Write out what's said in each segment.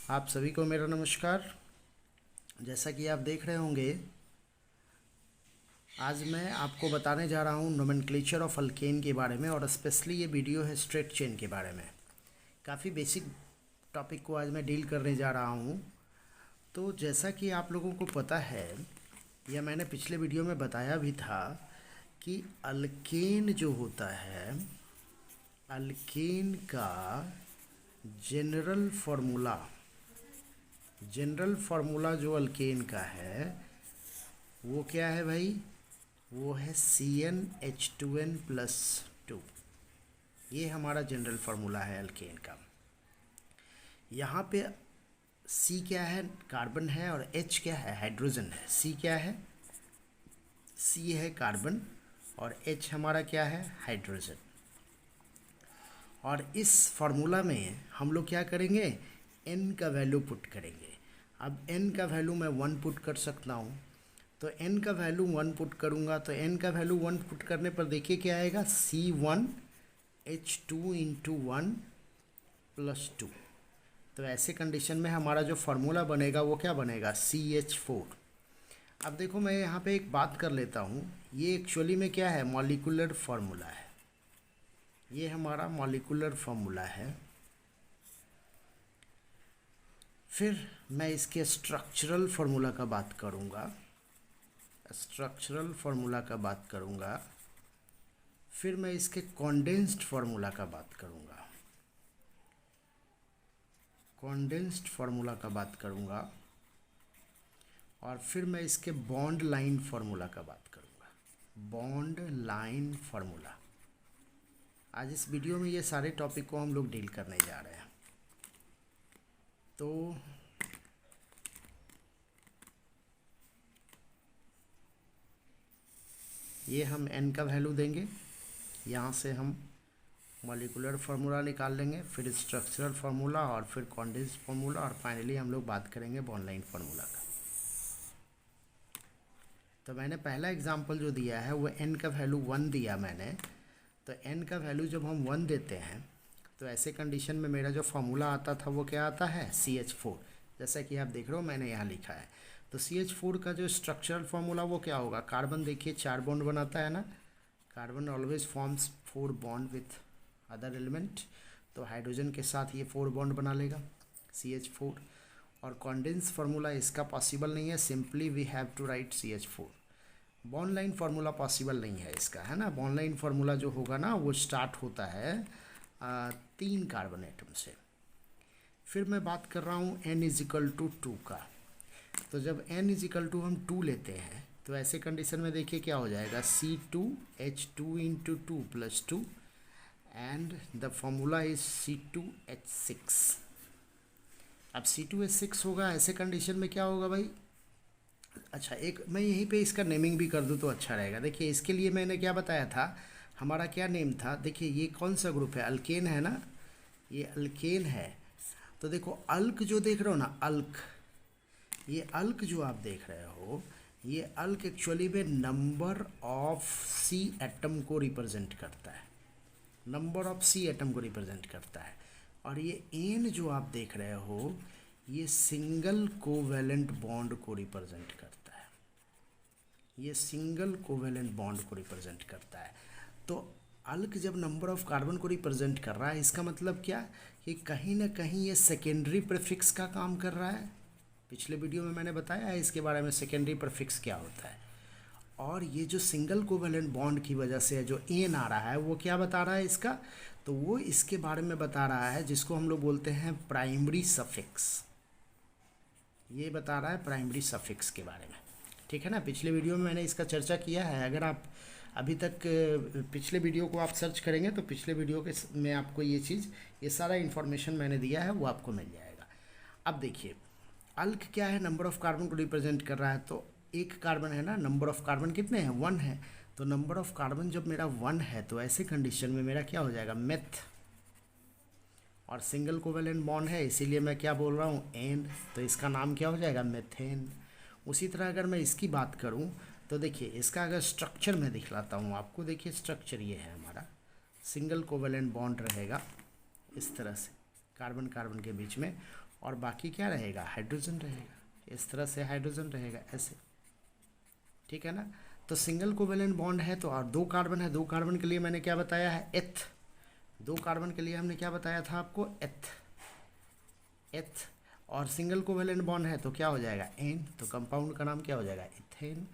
आप सभी को मेरा नमस्कार। जैसा कि आप देख रहे होंगे, आज मैं आपको बताने जा रहा हूँ नोमेनक्लेचर ऑफ अल्केन के बारे में, और स्पेशली ये वीडियो है स्ट्रेट चेन के बारे में। काफ़ी बेसिक टॉपिक को आज मैं डील करने जा रहा हूँ। तो जैसा कि आप लोगों को पता है, या मैंने पिछले वीडियो में बताया भी था, कि अल्केन जो होता है, अल्केन का जनरल फार्मूला जो अल्केन का है वो क्या है भाई? वो है CnH2n+2। ये हमारा जनरल फार्मूला है अल्केन का। यहाँ पे C क्या है? कार्बन है, और H क्या है? हाइड्रोजन है। C क्या है? C है कार्बन, और H हमारा क्या है? हाइड्रोजन। और इस फार्मूला में हम लोग क्या करेंगे? N का वैल्यू पुट करेंगे। अब N का वैल्यू मैं 1 पुट कर सकता हूँ, तो n का वैल्यू 1 पुट करूँगा, तो n का वैल्यू 1 पुट करने पर देखिए क्या आएगा? C1H2 × 1 + 2। तो ऐसे कंडीशन में हमारा जो फार्मूला बनेगा वो क्या बनेगा? CH4। अब देखो, मैं यहाँ पे एक बात कर लेता हूँ। ये एक्चुअली में क्या है? मॉलिक्यूलर फार्मूला है। ये हमारा मॉलिक्यूलर फार्मूला है। फिर मैं इसके स्ट्रक्चरल फार्मूला का बात करूँगा, फिर मैं इसके कॉन्डेंस्ड फार्मूला का बात करूँगा, और फिर मैं इसके बॉन्ड लाइन फार्मूला का बात करूँगा। Bond line formula. आज इस वीडियो में ये सारे टॉपिक को हम लोग डील करने जा रहे हैं। तो ये हम n का वैल्यू देंगे, यहाँ से हम मॉलिक्यूलर फार्मूला निकाल लेंगे, फिर स्ट्रक्चरल फार्मूला, और फिर कॉन्डेंस्ड फार्मूला, और फाइनली हम लोग बात करेंगे बॉन्ड लाइन फार्मूला का। तो मैंने पहला एग्जांपल जो दिया है वो n का वैल्यू 1 दिया मैंने। तो n का वैल्यू जब हम 1 देते हैं तो ऐसे कंडीशन में मेरा जो फार्मूला आता था वो क्या आता है? CH4। जैसा कि आप देख रहे हो मैंने यहाँ लिखा है। तो CH4 का जो स्ट्रक्चरल फार्मूला वो क्या होगा? कार्बन देखिए 4 बॉन्ड बनाता है ना। Carbon always forms 4 bond with other element. तो हाइड्रोजन के साथ ये 4 बॉन्ड बना लेगा CH4। और कॉन्डेंस फार्मूला इसका पॉसिबल नहीं है, simply we have to write CH4। Bond line formula possible नहीं है इसका, है ना। बॉन्ड लाइन फार्मूला जो होगा ना वो स्टार्ट होता है 3 कार्बन एटम से। फिर मैं बात कर रहा हूँ n=2 का। तो जब n= हम 2 लेते हैं तो ऐसे कंडीशन में देखिए क्या हो जाएगा? C2H2 × 2 + 2, and the formula is C2H6। अब C2H6 होगा, ऐसे कंडीशन में क्या होगा भाई? अच्छा, एक मैं यहीं पे इसका नेमिंग भी कर दूँ तो अच्छा रहेगा। देखिए, इसके लिए मैंने क्या बताया था, हमारा क्या नेम था? देखिए, ये कौन सा ग्रुप है? अल्केन है ना, ये अल्केन है। तो देखो, अल्क जो देख रहे हो ना, अल्क, ये अल्क जो आप देख रहे हो, ये अल्क एक्चुअली में नंबर ऑफ C एटम को रिप्रेजेंट करता है। नंबर ऑफ C एटम को रिप्रेजेंट करता है। और ये N जो आप देख रहे हो, ये सिंगल कोवेलेंट बॉन्ड को रिप्रेजेंट करता है। ये सिंगल कोवेलेंट बॉन्ड को रिप्रेजेंट करता है। तो अल्क जब नंबर ऑफ कार्बन को रिप्रेजेंट कर रहा है, इसका मतलब क्या? कि कहीं ना कहीं ये सेकेंडरी प्रीफिक्स का काम कर रहा है। पिछले वीडियो में मैंने बताया है इसके बारे में, सेकेंडरी प्रीफिक्स क्या होता है। और ये जो सिंगल कोवेलेंट बॉन्ड की वजह से जो एन आ रहा है वो क्या बता रहा है इसका? तो वो इसके बारे में बता रहा है जिसको हम लोग बोलते हैं प्राइमरी सफिक्स। ये बता रहा है प्राइमरी सफिक्स के बारे में, ठीक है ना। पिछले वीडियो में मैंने इसका चर्चा किया है। अगर आप अभी तक पिछले वीडियो को आप सर्च करेंगे तो पिछले वीडियो के में आपको ये सारा इन्फॉर्मेशन मैंने दिया है, वो आपको मिल जाएगा। अब देखिए, अल्क क्या है? नंबर ऑफ कार्बन को रिप्रेजेंट कर रहा है। तो एक कार्बन है ना, नंबर ऑफ कार्बन कितने हैं? 1 है। तो नंबर ऑफ कार्बन जब मेरा 1 है तो ऐसे कंडीशन में मेरा क्या हो जाएगा? मेथ। और सिंगल कोवेलेंट बॉन्ड है, इसीलिए मैं क्या बोल रहा हूँ? एन। तो इसका नाम क्या हो जाएगा? मेथेन। उसी तरह अगर मैं इसकी बात करूँ तो देखिए, इसका अगर स्ट्रक्चर मैं दिखलाता हूँ आपको। देखिए, स्ट्रक्चर ये है हमारा। सिंगल कोवेलेंट बॉन्ड रहेगा इस तरह से कार्बन कार्बन के बीच में, और बाकी क्या रहेगा, हाइड्रोजन रहेगा। इस तरह से हाइड्रोजन रहेगा ऐसे, ठीक है ना। तो सिंगल कोवेलेंट बॉन्ड है तो, और 2 कार्बन है, 2 कार्बन के लिए मैंने क्या बताया है, एथ। 2 कार्बन के लिए हमने क्या बताया था आपको, एथ। एथ और सिंगल कोवेलेंट बॉन्ड है तो क्या हो जाएगा, एन। तो कंपाउंड का नाम क्या हो जाएगा, इथेन।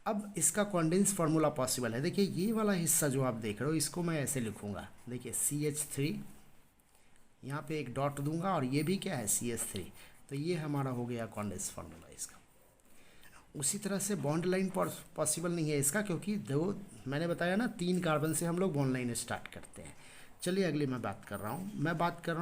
अब इसका कॉन्डेंस फार्मूला पॉसिबल है। देखिए ये वाला हिस्सा जो आप देख रहे हो इसको मैं ऐसे लिखूंगा, देखिए CH3, यहाँ पे एक डॉट दूंगा और ये भी क्या है CH3। तो ये हमारा हो गया कॉन्डेंस फार्मूला इसका। उसी तरह से बॉन्ड लाइन पॉसिबल नहीं है इसका, क्योंकि दो, मैंने बताया ना 3 कार्बन से हम लोग बॉन्ड लाइन स्टार्ट करते हैं। चलिए अगली मैं बात कर रहा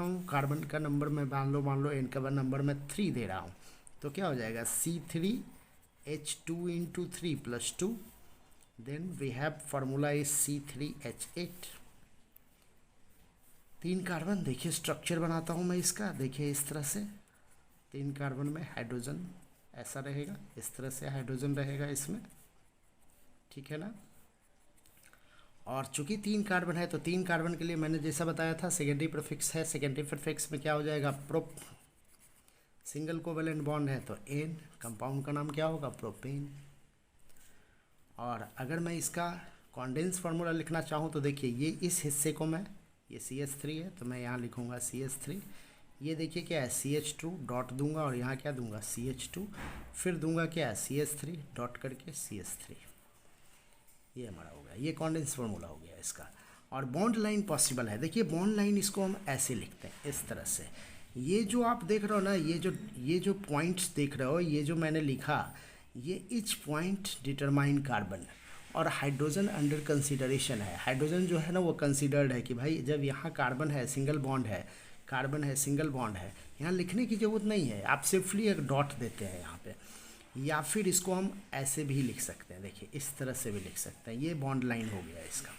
हूँ, कार्बन का नंबर मैं मान लो एन का नंबर मैं 3 दे रहा हूँ। तो क्या हो जाएगा, C3H2 into 3 + 2, then we have formula is C3H8। 3 carbon, देखिए स्ट्रक्चर बनाता हूँ मैं इसका, देखिए इस तरह से 3 कार्बन में हाइड्रोजन ऐसा रहेगा, इस तरह से हाइड्रोजन रहेगा इसमें, ठीक है ना। और चूंकि 3 कार्बन है तो 3 कार्बन के लिए मैंने जैसा बताया था सेकेंडरी प्रीफिक्स है, सेकेंडरी प्रीफिक्स में क्या हो जाएगा, प्रोप। सिंगल कोवेलेंट बॉन्ड है तो एन, कंपाउंड का नाम क्या होगा, प्रोपेन। और अगर मैं इसका कॉन्डेंस फार्मूला लिखना चाहूँ तो देखिए ये इस हिस्से को मैं, ये CH3 है तो मैं यहाँ लिखूँगा CH3। ये देखिए क्या है, CH2 डॉट दूंगा और यहाँ क्या दूंगा, CH2, फिर दूंगा क्या है, CH3 डॉट करके CH3। ये हमारा हो गया, ये कॉन्डेंस फार्मूला हो गया इसका। और बॉन्ड लाइन पॉसिबल है, देखिए बॉन्ड लाइन इसको हम ऐसे लिखते हैं इस तरह से। ये जो आप देख रहे हो ना, ये जो पॉइंट्स देख रहे हो, ये जो मैंने लिखा, ये इच पॉइंट डिटरमाइन कार्बन। और हाइड्रोजन अंडर कंसिडरेशन है। हाइड्रोजन जो है ना वो कंसिडर्ड है कि भाई जब यहाँ कार्बन है, सिंगल बॉन्ड है, कार्बन है, सिंगल बॉन्ड है, यहाँ लिखने की ज़रूरत नहीं है, आप सिर्फली एक डॉट देते हैं यहाँ पे। या फिर इसको हम ऐसे भी लिख सकते हैं, देखिए इस तरह से भी लिख सकते हैं। ये बॉन्ड लाइन हो गया इसका।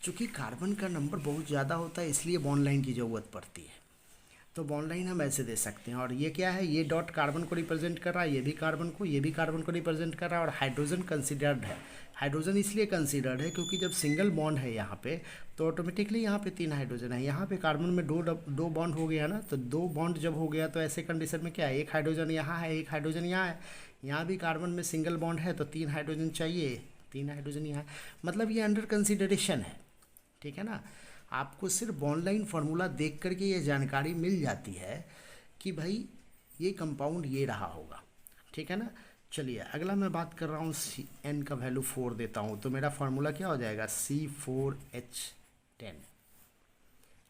चूँकि कार्बन का नंबर बहुत ज़्यादा होता है इसलिए बॉन्ड लाइन की ज़रूरत पड़ती है, तो बॉन्ड लाइन हम ऐसे दे सकते हैं। और ये क्या है, ये डॉट कार्बन को रिप्रेजेंट कर रहा है, ये भी कार्बन को, ये भी कार्बन को रिप्रेजेंट कर रहा है। और हाइड्रोजन कंसिडर्ड है। हाइड्रोजन इसलिए कंसिडर्ड है क्योंकि जब सिंगल बॉन्ड है यहाँ पे तो ऑटोमेटिकली यहाँ पे 3 हाइड्रोजन है। यहाँ पे कार्बन में दो बॉन्ड हो गया ना, तो 2 बॉन्ड जब हो गया तो ऐसे कंडीशन में क्या है, 1 हाइड्रोजन यहाँ है, 1 हाइड्रोजन यहाँ है। यहाँ भी कार्बन में सिंगल बॉन्ड है तो 3 हाइड्रोजन चाहिए, 3 हाइड्रोजन यहाँ है। मतलब ये अंडर कंसिडरेशन है, ठीक है ना। आपको सिर्फ बॉन्ड लाइन फार्मूला देख करके ये जानकारी मिल जाती है कि भाई ये कंपाउंड ये रहा होगा, ठीक है ना। चलिए अगला मैं बात कर रहा हूँ, N का वैल्यू 4 देता हूँ तो मेरा फार्मूला क्या हो जाएगा, C4H10।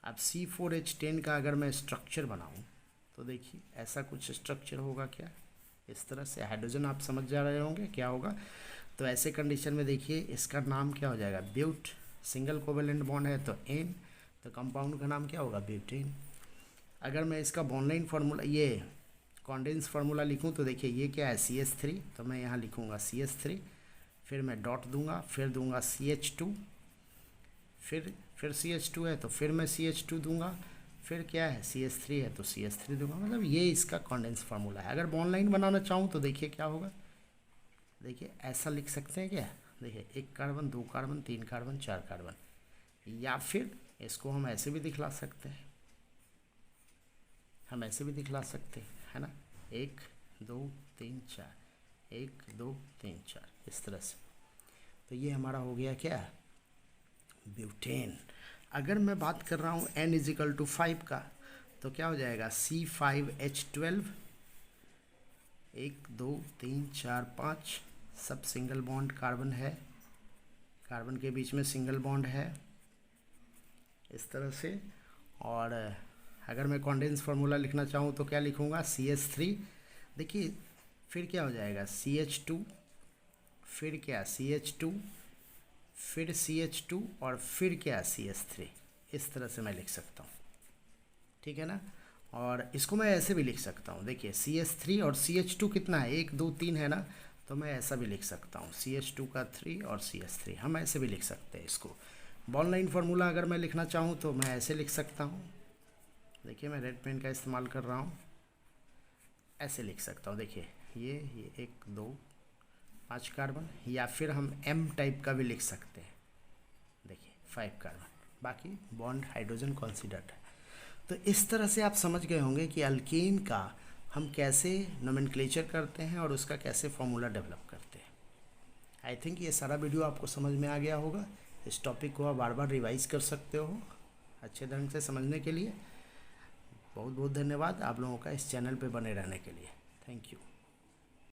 अब C4H10 का अगर मैं स्ट्रक्चर बनाऊँ तो देखिए ऐसा कुछ स्ट्रक्चर होगा क्या, इस तरह से। हाइड्रोजन आप समझ जा रहे होंगे क्या होगा। तो ऐसे कंडीशन में देखिए इसका नाम क्या हो जाएगा, ब्यूट। सिंगल कोवेलेंट बॉन्ड है तो N, तो कंपाउंड का नाम क्या होगा, ब्यूटेन। अगर मैं इसका बॉन्ड लाइन फार्मूला, ये कॉन्डेंस फार्मूला लिखूं तो देखिए ये क्या है, CH3, तो मैं यहाँ लिखूँगा CH3, फिर मैं डॉट दूंगा, फिर दूंगा CH2, फिर CH2 है तो फिर मैं CH2 दूंगा, फिर क्या है CH3 है तो CH3 दूंगा। मतलब ये इसका कॉन्डेंस फार्मूला है। अगर बॉन्ड लाइन बनाना चाहूँ तो देखिए क्या होगा, देखिए ऐसा लिख सकते हैं क्या, देखिए 1 कार्बन, 2 कार्बन, 3 कार्बन, 4 कार्बन। या फिर इसको हम ऐसे भी दिखला सकते हैं, हम ऐसे भी दिखला सकते हैं, है ना, 1 2 3 4, 1 2 3 4, इस तरह से। तो ये हमारा हो गया क्या, ब्यूटेन। अगर मैं बात कर रहा हूँ N = 5 का तो क्या हो जाएगा, C5H12, 1 2 3 4 5, सब सिंगल बॉन्ड कार्बन है, कार्बन के बीच में सिंगल बॉन्ड है इस तरह से। और अगर मैं कॉन्डेंस फार्मूला लिखना चाहूँ तो क्या लिखूँगा, CH3, देखिए फिर क्या हो जाएगा, CH2, फिर क्या CH2, फिर CH2 और फिर क्या CH3, इस तरह से मैं लिख सकता हूँ, ठीक है ना। और इसको मैं ऐसे भी लिख सकता हूँ, देखिए CH3 और CH2 कितना है, 1 2 3 है ना, तो मैं ऐसा भी लिख सकता हूँ, CH2 का 3 और CH3, हम ऐसे भी लिख सकते हैं इसको। बॉन्ड लाइन फार्मूला अगर मैं लिखना चाहूँ तो मैं ऐसे लिख सकता हूँ, देखिए मैं रेड पेन का इस्तेमाल कर रहा हूँ, ऐसे लिख सकता हूँ। देखिए ये 1 2 5 कार्बन, या फिर हम M टाइप का भी लिख सकते हैं, देखिए 5 कार्बन, बाकी बॉन्ड हाइड्रोजन कंसीडर्ड है। तो इस तरह से आप समझ गए होंगे कि अल्कीन का हम कैसे नोमेनक्लेचर करते हैं और उसका कैसे फॉर्मूला डेवलप करते हैं। आई थिंक ये सारा वीडियो आपको समझ में आ गया होगा। इस टॉपिक को आप बार बार रिवाइज कर सकते हो अच्छे ढंग से समझने के लिए। बहुत बहुत धन्यवाद आप लोगों का इस चैनल पे बने रहने के लिए। Thank you.